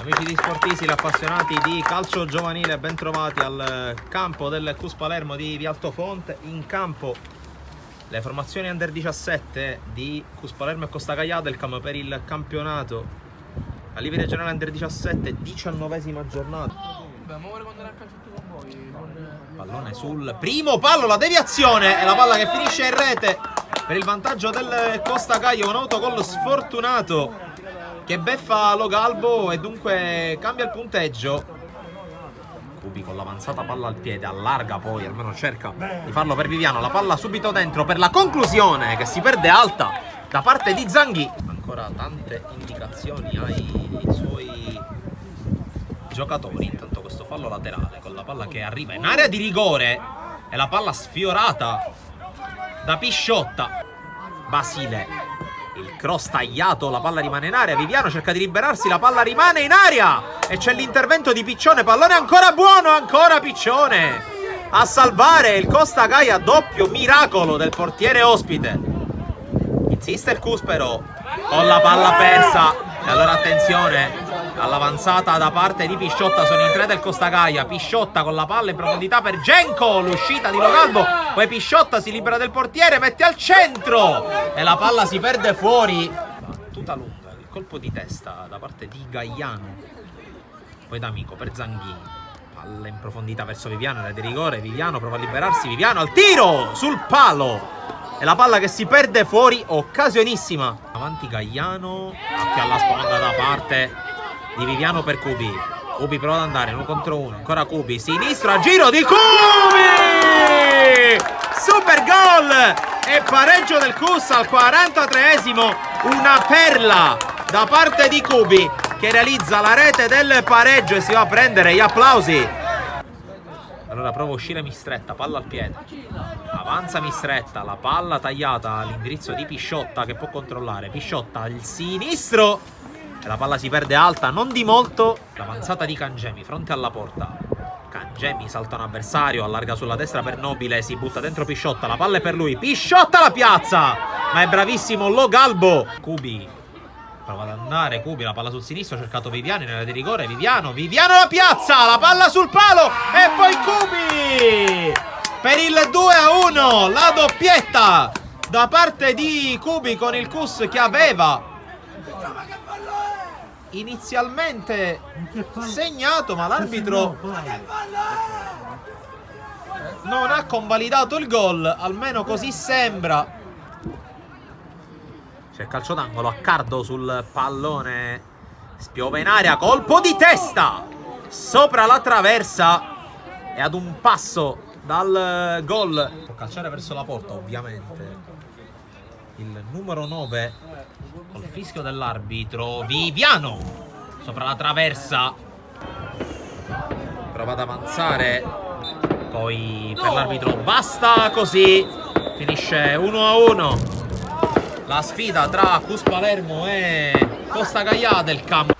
Amici di Sportisil, appassionati di calcio giovanile, ben trovati al campo del CUS Palermo di Via Altofonte. In campo le formazioni under 17 di CUS Palermo e Costa Cagliadelcam per il campionato a livello regionale under 17, 19ª giornata. Pallone sul primo palo, la deviazione e la palla che finisce in rete per il vantaggio del Costa Caglio. Un autogol sfortunato che beffa Lo Galbo e dunque cambia il punteggio. Cubi con l'avanzata palla al piede, allarga poi, almeno cerca di farlo per Viviano. La palla subito dentro per la conclusione che si perde alta da parte di Zanghi. Ancora tante indicazioni ai suoi giocatori. Intanto questo fallo laterale con la palla che arriva in area di rigore e la palla sfiorata da Pisciotta. Basile, il cross tagliato, la palla rimane in area, Viviano cerca di liberarsi, la palla rimane in area e c'è l'intervento di Piccione, pallone ancora buono, ancora Piccione a salvare il Costa Caia, doppio miracolo del portiere ospite. Insiste il CUS però con la palla persa e allora attenzione all'avanzata da parte di Pisciotta. Sono in tre del Costa Caia, Pisciotta con la palla in profondità per Genco, l'uscita di Lo Galbo, poi Pisciotta si libera del portiere, mette al centro e la palla si perde fuori. Tutta lunga, il colpo di testa da parte di Gaiano, poi D'Amico per Zanghini, palla in profondità verso Viviano, area di rigore, Viviano prova a liberarsi, Viviano al tiro sul palo e la palla che si perde fuori, occasionissima. Avanti Gaiano, occhio alla sponda da parte di Viviano per Cubi. Cubi prova ad andare 1 contro 1, ancora Cubi, sinistro a giro di Cubi, super gol e pareggio del CUS al 43esimo. Una perla da parte di Cubi che realizza la rete del pareggio e si va a prendere gli applausi. Allora prova a uscire Mistretta, palla al piede, avanza Mistretta, la palla tagliata all'indirizzo di Pisciotta che può controllare, Pisciotta il sinistro e la palla si perde alta, non di molto. L'avanzata di Cangemi fronte alla porta, Cangemi salta un avversario, allarga sulla destra per Nobile, si butta dentro Pisciotta, la palla è per lui, Pisciotta la piazza, ma è bravissimo Lo Galbo. Cubi prova ad andare, Cubi, la palla sul sinistro, ha cercato Viviano in area di rigore, Viviano la piazza, la palla sul palo e poi Cubi per il 2-1, la doppietta da parte di Cubi con il CUS che aveva inizialmente segnato, ma l'arbitro non ha convalidato il gol, almeno così sembra. C'è calcio d'angolo, Accardo sul pallone, spiova in area, colpo di testa sopra la traversa e ad un passo dal gol. Può calciare verso la porta ovviamente il numero 9 col fischio dell'arbitro. Viviano sopra la traversa, prova ad avanzare, poi per l'arbitro basta così, finisce 1-1 la sfida tra CUS Palermo e Costa Cagliadelcam.